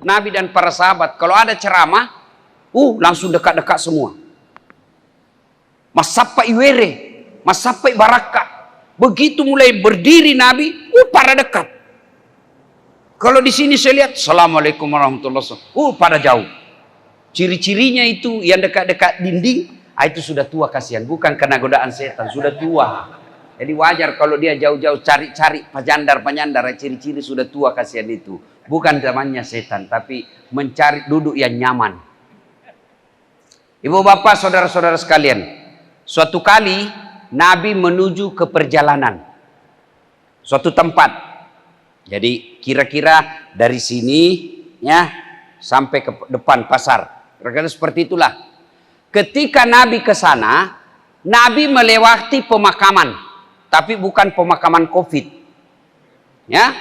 Nabi dan para sahabat kalau ada ceramah, langsung dekat-dekat semua. Masapa iwere, masapa baraka. Begitu mulai berdiri Nabi, pada dekat. Kalau di sini saya lihat, Assalamualaikum warahmatullahi wabarakatuh. Pada jauh. Ciri-cirinya itu yang dekat-dekat dinding, itu sudah tua kasihan. Bukan karena godaan setan, sudah tua. Jadi wajar kalau dia jauh-jauh cari-cari panyandar-panyandar, ciri-ciri sudah tua kasihan itu. Bukan zamannya setan, tapi mencari duduk yang nyaman. Ibu bapak, saudara-saudara sekalian, suatu kali Nabi menuju ke perjalanan suatu tempat. Jadi kira-kira dari sini ya sampai ke depan pasar. Kira-kira seperti itulah. Ketika Nabi ke sana, Nabi melewati pemakaman, tapi bukan pemakaman Covid. Ya.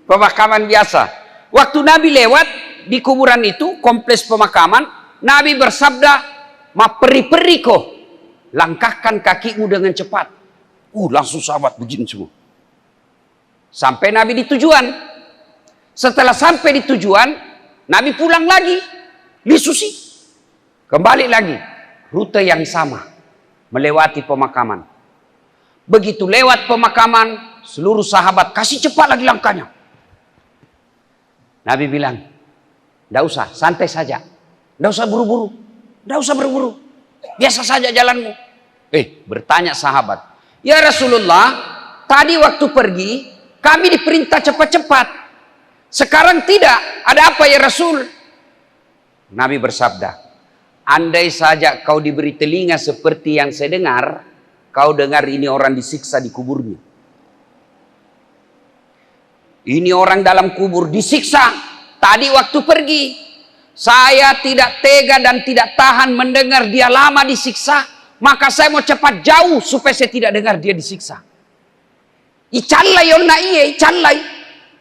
Pemakaman biasa. Waktu Nabi lewat di kuburan itu, kompleks pemakaman, Nabi bersabda, "Ma peri-peri kok, langkahkan kakimu dengan cepat." Langsung sahabat begini semua. Sampai Nabi di tujuan. Setelah sampai di tujuan, Nabi pulang lagi. Lisusi. Kembali lagi. Rute yang sama. Melewati pemakaman. Begitu lewat pemakaman, seluruh sahabat kasih cepat lagi langkahnya. Nabi bilang, "Tidak usah, santai saja. Tidak usah buru-buru. Tidak usah buru-buru. Biasa saja jalanmu." Bertanya sahabat, "Ya Rasulullah, tadi waktu pergi, kami diperintah cepat-cepat. Sekarang tidak. Ada apa ya Rasul?" Nabi bersabda, "Andai saja kau diberi telinga seperti yang saya dengar, kau dengar ini orang disiksa di kuburnya. Ini orang dalam kubur disiksa. Tadi waktu pergi, saya tidak tega dan tidak tahan mendengar dia lama disiksa. Maka saya mau cepat jauh supaya saya tidak dengar dia disiksa. Icallai onna iye, icallai.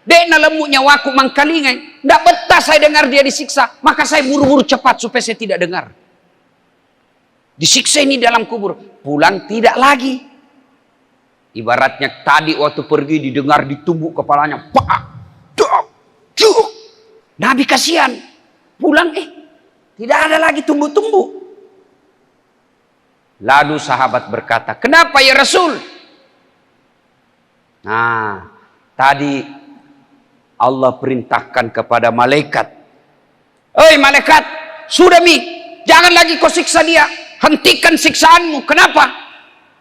Dena lemuknya waku mangkalingai. Ndak betah saya dengar dia disiksa. Maka saya buru-buru cepat supaya saya tidak dengar. Disiksa ini dalam kubur. Pulang tidak lagi. Ibaratnya tadi waktu pergi didengar ditumbuk kepalanya. Pak, dok, duk. Nabi kasihan. Pulang tidak ada lagi tumbuk-tumbuk. Lalu sahabat berkata, "Kenapa ya Rasul?" Nah, tadi Allah perintahkan kepada malaikat. Malaikat, sudah jangan lagi kau siksa dia. Hentikan siksaanmu. Kenapa?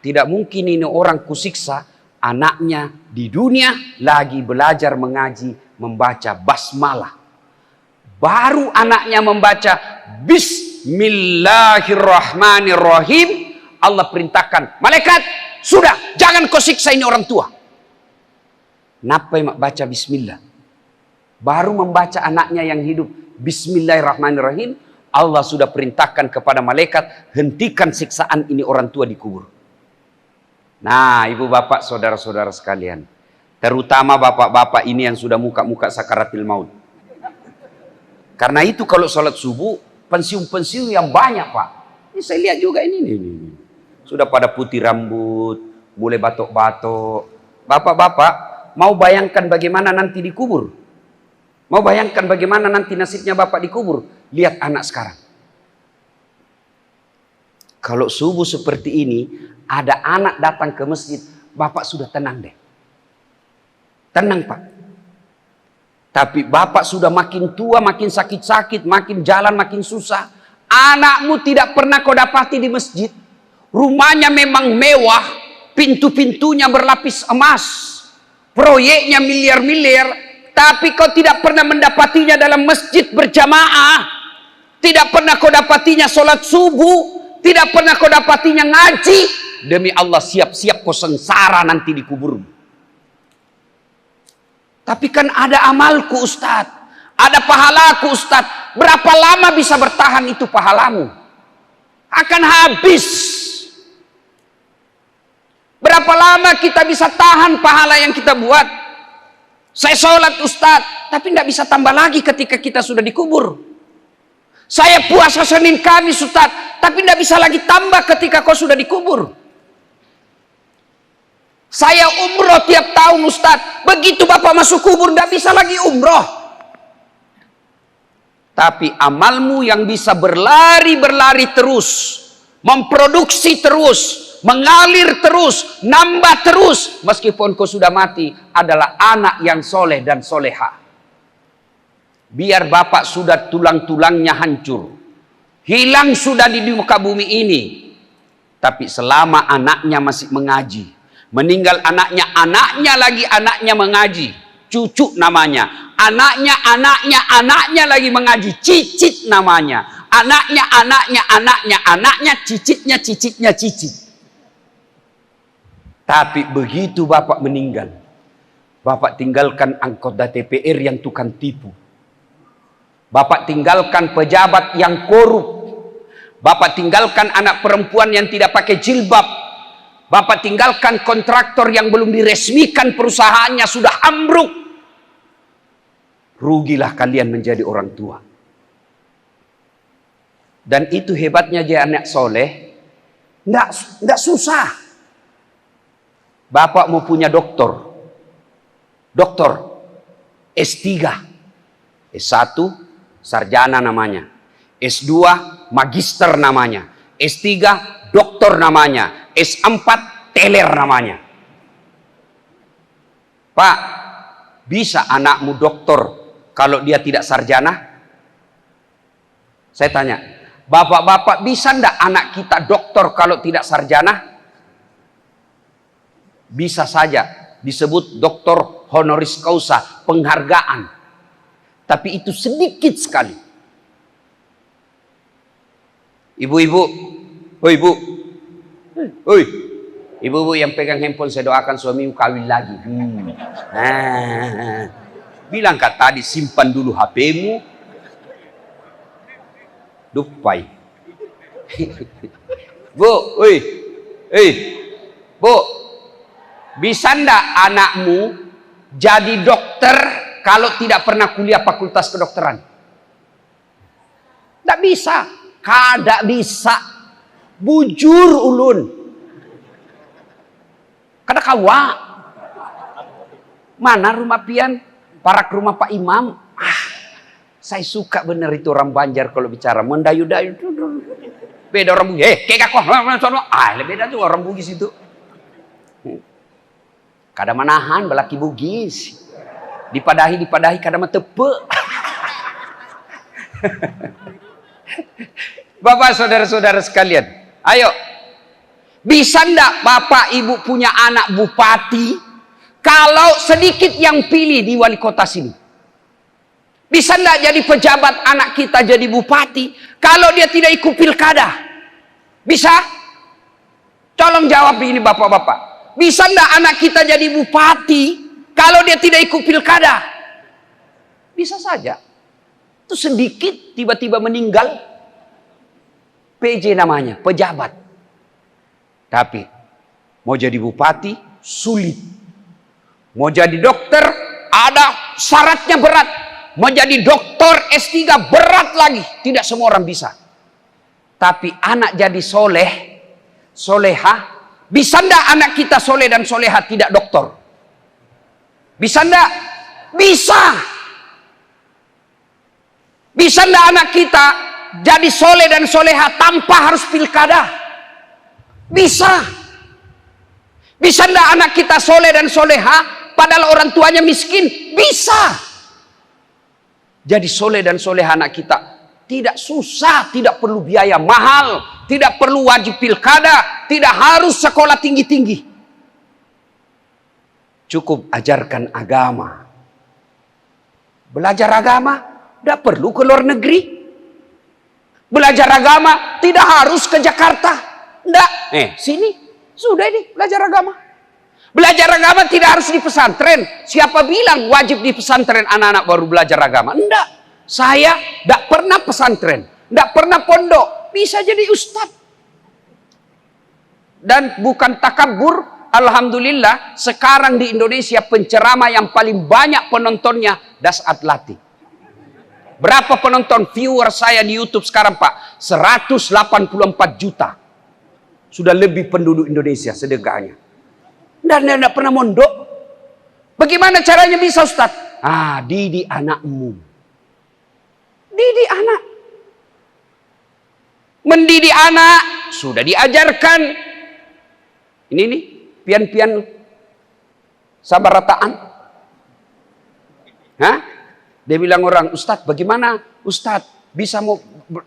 Tidak mungkin ini orang kusiksa, anaknya di dunia lagi belajar mengaji, membaca basmalah. Baru anaknya membaca Bismillahirrahmanirrahim. Allah perintahkan, malaikat, sudah, jangan kau siksa ini orang tua. Kenapa mak baca bismillah? Baru membaca anaknya yang hidup Bismillahirrahmanirrahim, Allah sudah perintahkan kepada malaikat, hentikan siksaan ini orang tua di kubur. Nah, ibu bapak, saudara-saudara sekalian, terutama bapak-bapak ini yang sudah muka-muka sakaratil maut. Karena itu kalau sholat subuh, pensiun-pensiun yang banyak, Pak. Ini saya lihat juga ini. Sudah pada putih rambut, mulai batok-batok. Bapak-bapak, mau bayangkan bagaimana nanti dikubur? Mau bayangkan bagaimana nanti nasibnya bapak dikubur? Lihat anak sekarang. Kalau subuh seperti ini, ada anak datang ke masjid, bapak sudah tenang deh. Tenang, Pak. Tapi bapak sudah makin tua, makin sakit-sakit, makin jalan makin susah. Anakmu tidak pernah kau dapati di masjid. Rumahnya memang mewah, pintu-pintunya berlapis emas, proyeknya miliar-miliar, tapi kau tidak pernah mendapatinya dalam masjid berjamaah. Tidak pernah kau dapatinya sholat subuh, tidak pernah kau dapatinya ngaji. Demi Allah, siap-siap kau sengsara nanti di kuburmu. Tapi kan ada amalku Ustadz, ada pahalaku Ustadz. Berapa lama bisa bertahan itu pahalamu? Akan habis. Berapa lama kita bisa tahan pahala yang kita buat? Saya sholat Ustadz, tapi tidak bisa tambah lagi ketika kita sudah dikubur. Saya puasa Senin Kamis Ustadz, tapi tidak bisa lagi tambah ketika kau sudah dikubur. Saya umroh tiap tahun Ustadz, begitu bapak masuk kubur tidak bisa lagi umroh. Tapi amalmu yang bisa berlari-berlari terus, memproduksi terus, mengalir terus, nambah terus, meskipun kau sudah mati, adalah anak yang soleh dan soleha. Biar bapak sudah tulang-tulangnya hancur, hilang sudah di muka bumi ini, tapi selama anaknya masih mengaji, meninggal anaknya, anaknya lagi anaknya mengaji, cucu namanya, anaknya lagi mengaji, cicit namanya, anaknya, cicitnya, cicit. Tapi begitu bapak meninggal, bapak tinggalkan anggota DPR yang tukang tipu, bapak tinggalkan pejabat yang korup, bapak tinggalkan anak perempuan yang tidak pakai jilbab, bapak tinggalkan kontraktor yang belum diresmikan perusahaannya sudah ambruk. Rugilah kalian menjadi orang tua. Dan itu hebatnya dia anak soleh, nggak susah. Bapak mau punya doktor S3, S1 sarjana namanya, S2 magister namanya, S3 doktor namanya, S4 teler namanya. Pak, bisa anakmu doktor kalau dia tidak sarjana? Saya tanya, bapak-bapak bisa ndak anak kita doktor kalau tidak sarjana? Bisa saja disebut doktor honoris causa, penghargaan. Tapi itu sedikit sekali. Ibu-ibu, ibu-ibu yang pegang handphone, saya doakan suamimu kawin lagi. Bilang kak tadi simpan dulu HP-mu. Dupai. Bu, Bu, bisa ndak anakmu jadi dokter kalau tidak pernah kuliah fakultas kedokteran? Ndak bisa. Kada bisa. Bujur ulun. Kada kawa. Mana rumah pian? Parak rumah Pak Imam. Saya suka bener itu orang Banjar kalau bicara. Mendayu-dayu. Beda orang Bugis. Kayak kok. Beda tuh orang Bugis itu. Kada manahan belaki Bugis. Dipadahi kada metepe. Bapak saudara-saudara sekalian, ayo. Bisa ndak bapak ibu punya anak bupati kalau sedikit yang pilih di wali kota sini? Bisa ndak jadi pejabat anak kita jadi bupati kalau dia tidak ikut pilkada? Bisa? Tolong jawab ini bapak-bapak. Bisa ndak anak kita jadi bupati kalau dia tidak ikut pilkada? Bisa saja. Itu sedikit tiba-tiba meninggal. PJ namanya, pejabat. Tapi mau jadi bupati sulit. Mau jadi dokter ada syaratnya berat. Mau jadi doktor S3 berat lagi. Tidak semua orang bisa. Tapi anak jadi soleh, soleha, bisa ndak anak kita soleh dan soleha tidak doktor? Bisa ndak? Bisa. Bisa ndak anak kita jadi soleh dan soleha tanpa harus pilkada? Bisa. Bisa ndak anak kita soleh dan soleha padahal orang tuanya miskin? Bisa. Jadi soleh dan soleha anak kita tidak susah, tidak perlu biaya mahal, tidak perlu wajib pilkada, tidak harus sekolah tinggi-tinggi. Cukup ajarkan agama. Belajar agama tidak perlu ke luar negeri. Belajar agama tidak harus ke Jakarta. Enggak. Sini. Sudah ini belajar agama. Belajar agama tidak harus di pesantren. Siapa bilang wajib di pesantren anak-anak baru belajar agama? Enggak. Saya tidak pernah pesantren. Tidak pernah pondok. Bisa jadi ustadz. Dan bukan takabur. Alhamdulillah sekarang di Indonesia penceramah yang paling banyak penontonnya Dasat Latif. Berapa penonton viewer saya di YouTube sekarang Pak? 184 juta. Sudah lebih penduduk Indonesia sedekahnya. Dan tidak pernah mondok. Bagaimana caranya bisa Ustaz? Didik anakmu. Didik anak. Mendidik anak sudah diajarkan. Ini nih, pian-pian sabarataan. Hah? Dia bilang orang, Ustadz bagaimana Ustadz bisa mau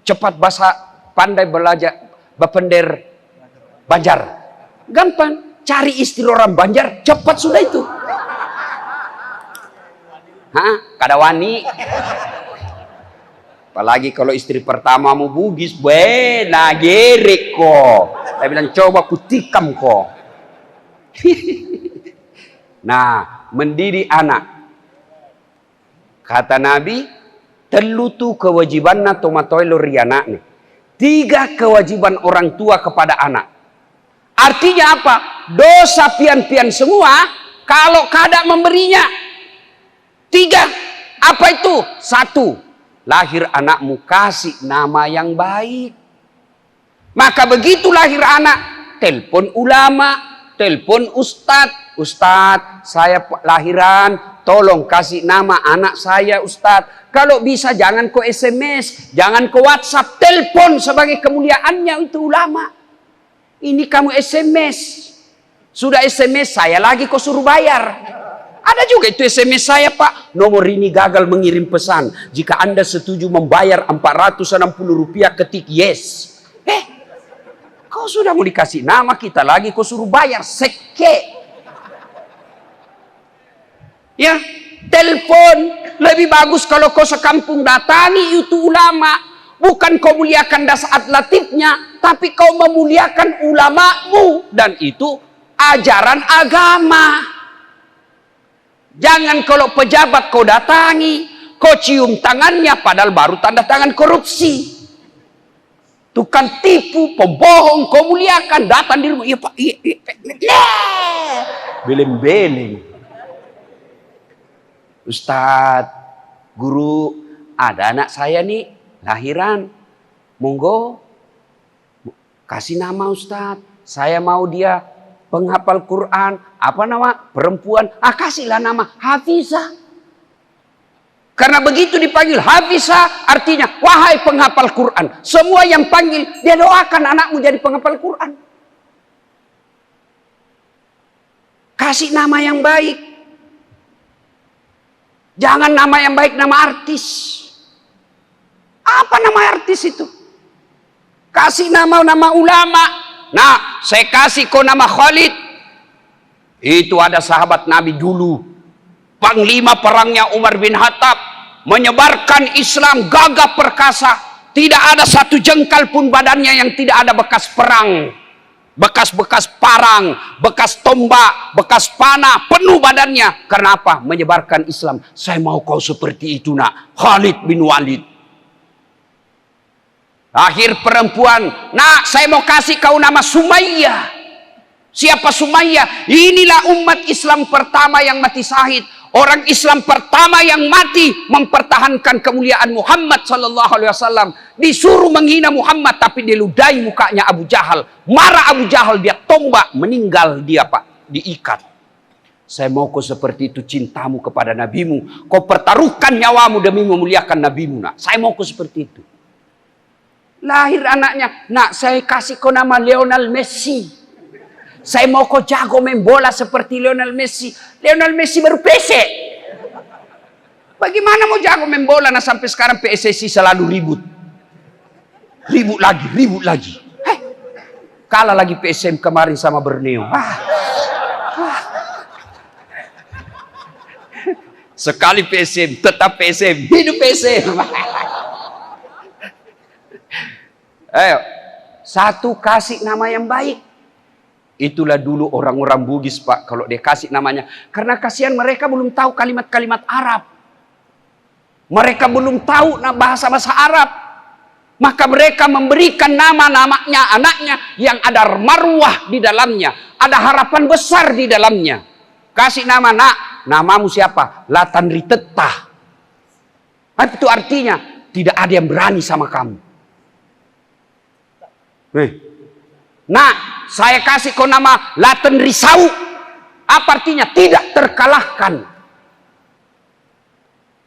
cepat bahasa pandai belajar bapender Banjar? Gampang, cari istri orang Banjar, cepat sudah itu. Hah? Kada wani. Apalagi kalau istri pertama mau Bugis, nagerik kok. Saya bilang coba kutikam kok. Nah, mendidik anak. Kata Nabi, telutu kewajibanna tomatoilo riana. 3 kewajiban orang tua kepada anak. Artinya apa? Dosa pian-pian semua kalau kada memberinya. 3. Apa itu? 1. Lahir anakmu kasih nama yang baik. Maka begitu lahir anak, telepon ulama, telepon ustadz. Ustadz, saya lahiran, tolong kasih nama anak saya Ustadz. Kalau bisa jangan ke SMS, jangan ke WhatsApp, telepon sebagai kemuliaannya itu ulama. Ini kamu SMS. Sudah SMS saya lagi kau suruh bayar. Ada juga itu SMS saya, Pak. Nomor ini gagal mengirim pesan. Jika Anda setuju membayar Rp460, ketik yes. Kau sudah mau dikasih nama, kita lagi kau suruh bayar. Seke. Ya, telepon. Lebih bagus kalau kau sekampung datangi itu ulama. Bukan kau muliakan dasar latifnya, tapi kau memuliakan ulamamu. Dan itu ajaran agama. Jangan kalau pejabat kau datangi, kau cium tangannya padahal baru tanda tangan korupsi. Tukang tipu, pembohong, kau muliakan, datang di rumah. Iya Pak, beleng-beleng. Ustadz, guru, ada anak saya nih lahiran, monggo kasih nama Ustadz. Saya mau dia penghafal Quran, apa nama? Perempuan, kasihlah nama Hafizah. Karena begitu dipanggil Hafizah, artinya wahai penghafal Quran. Semua yang panggil, dia doakan anakmu jadi penghafal Quran. Kasih nama yang baik. Jangan nama yang baik nama artis. Apa nama artis itu? Kasih nama ulama. Nah, saya kasih kau nama Khalid. Itu ada sahabat Nabi dulu. Panglima perangnya Umar bin Khattab. Menyebarkan Islam gagah perkasa. Tidak ada satu jengkal pun badannya yang tidak ada bekas perang. Bekas-bekas parang, bekas tombak, bekas panah, penuh badannya. Karena apa? Menyebarkan Islam. Saya mau kau seperti itu nak. Khalid bin Walid. Akhir perempuan. Nak, saya mau kasih kau nama Sumayyah. Siapa Sumayyah? Inilah umat Islam pertama yang mati syahid. Orang Islam pertama yang mati mempertahankan kemuliaan Muhammad SAW. Disuruh menghina Muhammad tapi diludahi mukanya Abu Jahal. Marah Abu Jahal, dia tombak, meninggal dia Pak, diikat. Saya mau kau seperti itu cintamu kepada nabimu. Kau pertaruhkan nyawamu demi memuliakan nabimu nak. Saya mau kau seperti itu. Lahir anaknya, nak saya kasih kau nama Lionel Messi. Saya mau kau jago main bola seperti Lionel Messi. Lionel Messi baru PC. Bagaimana mau jago main bola? Nah sampai sekarang PSSI selalu ribut. Ribut lagi. Kalah lagi PSM kemarin sama Borneo. Sekali PSM, tetap PSM. Hidup PSM. Ayo, satu kasih nama yang baik. Itulah dulu orang-orang Bugis Pak, kalau dia kasih namanya. Karena kasihan mereka belum tahu kalimat-kalimat Arab. Mereka belum tahu bahasa-bahasa Arab. Maka mereka memberikan nama-namanya anaknya yang ada marwah di dalamnya. Ada harapan besar di dalamnya. Kasih nama, nak, namamu siapa? Latan Ritetah. Itu artinya tidak ada yang berani sama kamu. Nah, saya kasih kau nama Latan Risau. Apa artinya? Tidak terkalahkan.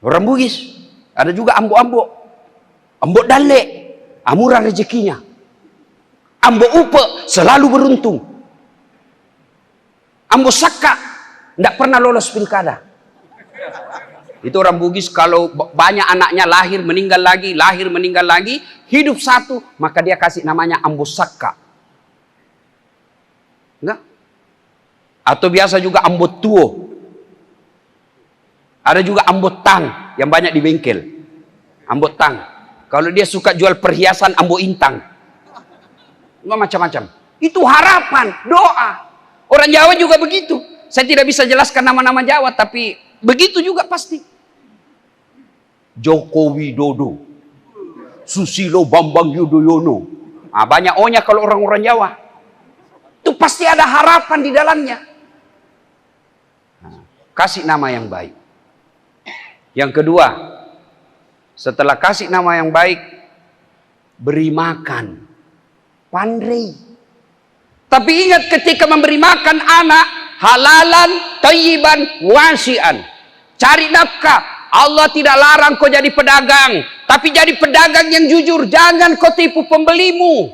Orang Bugis. Ada juga ambo-ambo. Ambo dalek, murah rezekinya. Ambo upe, selalu beruntung. Ambo saka, tidak pernah lolos pilkada. Itu orang Bugis kalau banyak anaknya lahir meninggal lagi, hidup satu, maka dia kasih namanya Ambo Saka. Enggak? Atau biasa juga Ambo Tuo. Ada juga Ambo Tang yang banyak di bengkel. Ambo Tang. Kalau dia suka jual perhiasan, Ambo Intang. Enggak, macam-macam. Itu harapan, doa. Orang Jawa juga begitu. Saya tidak bisa jelaskan nama-nama Jawa, tapi begitu juga pasti. Joko Widodo, Susilo Bambang Yudhoyono. Banyak O-nya kalau orang-orang Jawa. Itu pasti ada harapan di dalamnya. Kasih nama yang baik. Yang kedua, setelah kasih nama yang baik, beri makan. Pandai. Tapi ingat ketika memberi makan anak, halalan, thayyiban, wasi'an. Cari nafkah. Allah tidak larang kau jadi pedagang, tapi jadi pedagang yang jujur. Jangan kau tipu pembelimu.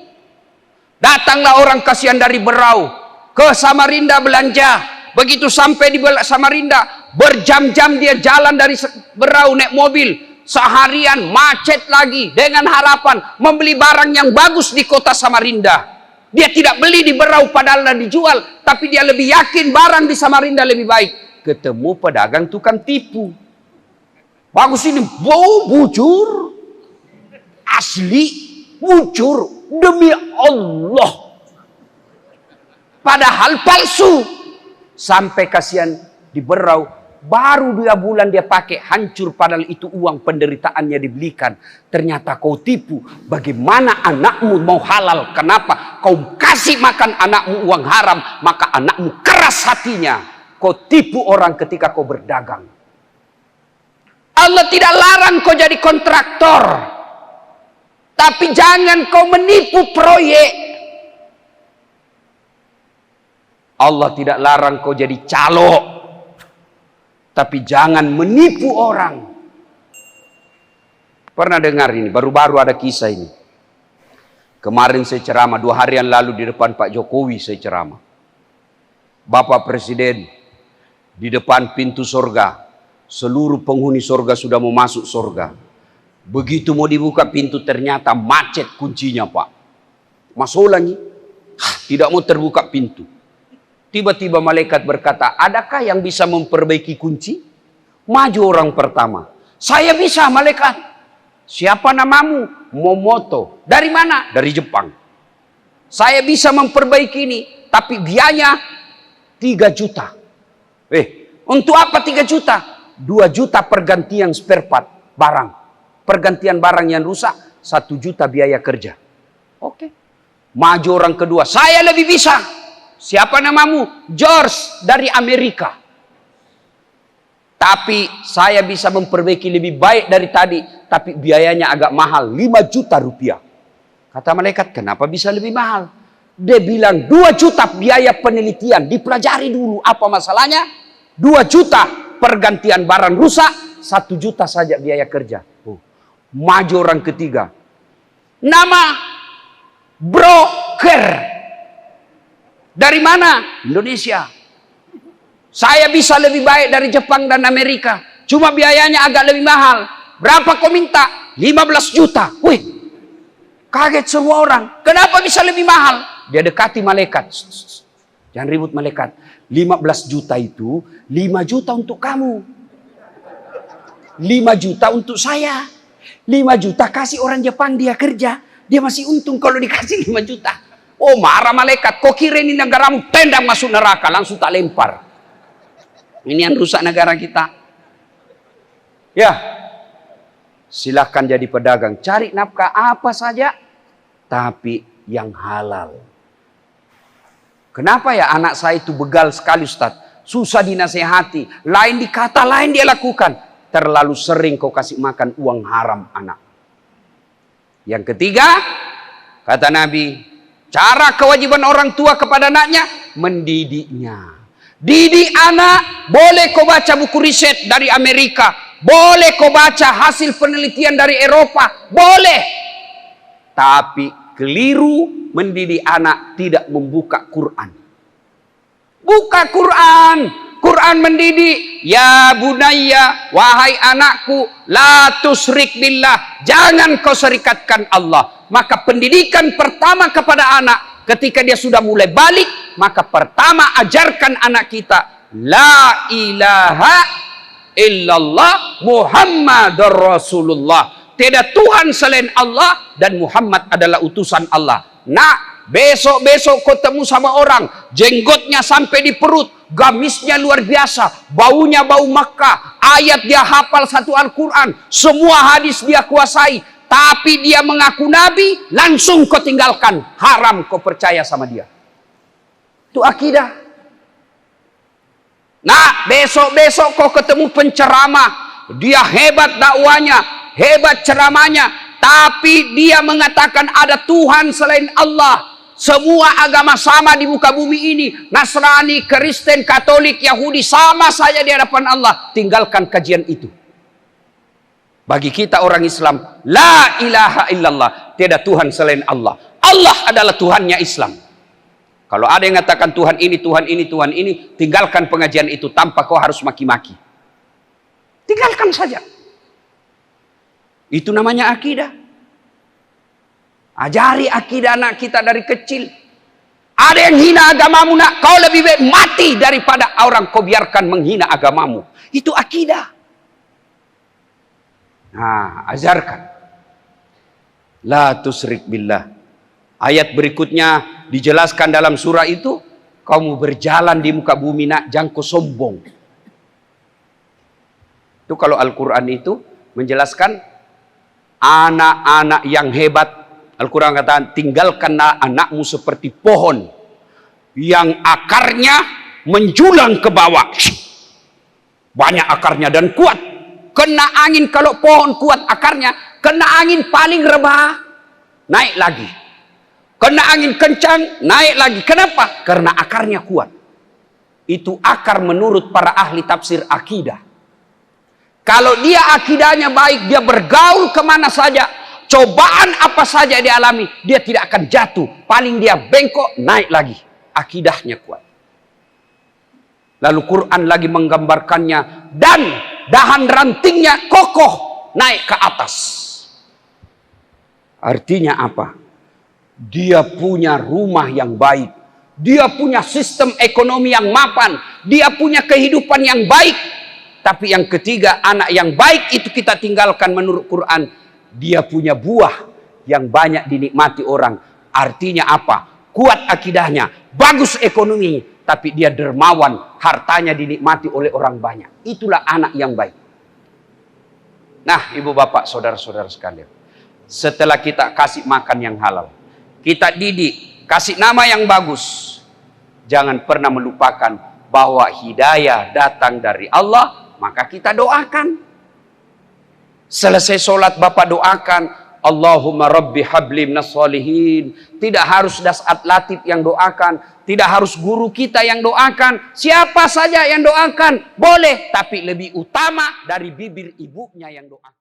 Datanglah orang kasihan dari Berau ke Samarinda belanja. Begitu sampai di Samarinda, berjam-jam dia jalan dari Berau naik mobil. Seharian macet lagi dengan harapan membeli barang yang bagus di kota Samarinda. Dia tidak beli di Berau padahal dijual, tapi dia lebih yakin barang di Samarinda lebih baik. Ketemu pedagang tukang tipu. Bagus ini, bau bujur, asli bujur demi Allah. Padahal palsu. Sampai kasihan di Berau, baru 2 bulan dia pakai, hancur padahal itu uang penderitaannya dibelikan. Ternyata kau tipu. Bagaimana anakmu mau halal? Kenapa? Kau kasih makan anakmu uang haram, maka anakmu keras hatinya. Kau tipu orang ketika kau berdagang. Allah tidak larang kau jadi kontraktor, tapi jangan kau menipu proyek. Allah tidak larang kau jadi calo, tapi jangan menipu orang. Pernah dengar ini, baru-baru ada kisah ini. Kemarin saya ceramah, 2 hari yang lalu di depan Pak Jokowi saya ceramah. Bapak Presiden, di depan pintu surga, seluruh penghuni surga sudah mau masuk surga. Begitu mau dibuka pintu ternyata macet kuncinya, Pak. Masuk lagi, tidak mau terbuka pintu. Tiba-tiba malaikat berkata, adakah yang bisa memperbaiki kunci? Maju orang pertama. Saya bisa, malaikat. Siapa namamu? Momoto. Dari mana? Dari Jepang. Saya bisa memperbaiki ini, tapi biayanya 3 juta. Untuk apa 3 juta? 2 juta pergantian spare part barang. Pergantian barang yang rusak, 1 juta biaya kerja. Oke. Maju orang kedua. Saya lebih bisa. Siapa namamu? George dari Amerika. Tapi saya bisa memperbaiki lebih baik dari tadi. Tapi biayanya agak mahal. 5 juta rupiah. Kata malaikat, kenapa bisa lebih mahal? Dia bilang 2 juta biaya penelitian. Dipelajari dulu apa masalahnya. 2 juta pergantian barang rusak. 1 juta saja biaya kerja. Maju orang ketiga. Nama broker. Dari mana? Indonesia. Saya bisa lebih baik dari Jepang dan Amerika. Cuma biayanya agak lebih mahal. Berapa kau minta? 15 juta. Wih, kaget semua orang. Kenapa bisa lebih mahal? Dia dekati malaikat. Jangan ribut malaikat. 15 juta itu 5 juta untuk kamu. 5 juta untuk saya. 5 juta kasih orang Jepang, dia kerja. Dia masih untung kalau dikasih 5 juta. Oh, marah malaikat. Kau kira ini negaramu, tendang masuk neraka. Langsung tak lempar. Ini yang rusak negara kita. Ya. Silahkan jadi pedagang. Cari nafkah apa saja. Tapi yang halal. Kenapa ya anak saya itu begal sekali, Ustaz? Susah dinasehati. Lain dikata, lain dia lakukan. Terlalu sering kau kasih makan uang haram anak. Yang ketiga, kata Nabi, cara kewajiban orang tua kepada anaknya, mendidiknya. Didik anak, boleh kau baca buku riset dari Amerika. Boleh kau baca hasil penelitian dari Eropa, boleh. Tapi keliru mendidik anak tidak membuka Quran. Buka Quran. Quran mendidik, ya bunayya, wahai anakku, la tusrik billah, jangan kau serikatkan Allah. Maka pendidikan pertama kepada anak ketika dia sudah mulai balik, maka pertama ajarkan anak kita la ilaha illallah Muhammadur Rasulullah. Tidak Tuhan selain Allah dan Muhammad adalah utusan Allah. Nah, besok-besok kau temu sama orang, jenggotnya sampai di perut, gamisnya luar biasa, baunya bau Makkah, ayat dia hafal satu Al-Quran, semua hadis dia kuasai, tapi dia mengaku Nabi, langsung kau tinggalkan. Haram kau percaya sama dia. Itu akidah. Nah, besok-besok kau ketemu penceramah, dia hebat dakwanya, hebat ceramahnya, tapi dia mengatakan ada Tuhan selain Allah. Semua agama sama di muka bumi ini. Nasrani, Kristen, Katolik, Yahudi sama saja di hadapan Allah. Tinggalkan kajian itu. Bagi kita orang Islam, la ilaha illallah, tidak Tuhan selain Allah. Allah adalah Tuhannya Islam. Kalau ada yang mengatakan Tuhan ini, Tuhan ini, Tuhan ini, tinggalkan pengajian itu tanpa kau harus maki-maki. Tinggalkan saja. Itu namanya akidah. Ajari akidah anak kita dari kecil. Ada yang hina agamamu, nak, kau lebih baik mati daripada orang kau biarkan menghina agamamu. Itu akidah. Nah, ajarkan. La tusrik billah. Ayat berikutnya dijelaskan dalam surah itu, kamu berjalan di muka bumi, nak, jangan kau sombong. Itu kalau Al-Quran itu menjelaskan anak-anak yang hebat. Al-Quran katakan, tinggalkanlah anakmu seperti pohon yang akarnya menjulang ke bawah. Banyak akarnya dan kuat. Kena angin, kalau pohon kuat akarnya, kena angin paling rebah, naik lagi. Kena angin kencang, naik lagi. Kenapa? Karena akarnya kuat. Itu akar menurut para ahli tafsir akidah. Kalau dia akidahnya baik, dia bergaul kemana saja, cobaan apa saja dia alami, dia tidak akan jatuh. Paling dia bengkok, naik lagi. Akidahnya kuat. Lalu Quran lagi menggambarkannya, dan dahan rantingnya kokoh, naik ke atas. Artinya apa? Dia punya rumah yang baik. Dia punya sistem ekonomi yang mapan. Dia punya kehidupan yang baik. Tapi yang ketiga, anak yang baik itu kita tinggalkan menurut Quran. Dia punya buah yang banyak dinikmati orang. Artinya apa? Kuat akidahnya, bagus ekonomi, tapi dia dermawan, hartanya dinikmati oleh orang banyak. Itulah anak yang baik. Nah, ibu bapak, saudara-saudara sekalian, setelah kita kasih makan yang halal, kita didik, kasih nama yang bagus, jangan pernah melupakan bahwa hidayah datang dari Allah. Maka kita doakan. Selesai sholat bapak doakan, Allahumma rabbi habli minas sholihin. Tidak harus Dasat Latif yang doakan, tidak harus guru kita yang doakan, siapa saja yang doakan boleh, tapi lebih utama dari bibir ibunya yang doakan.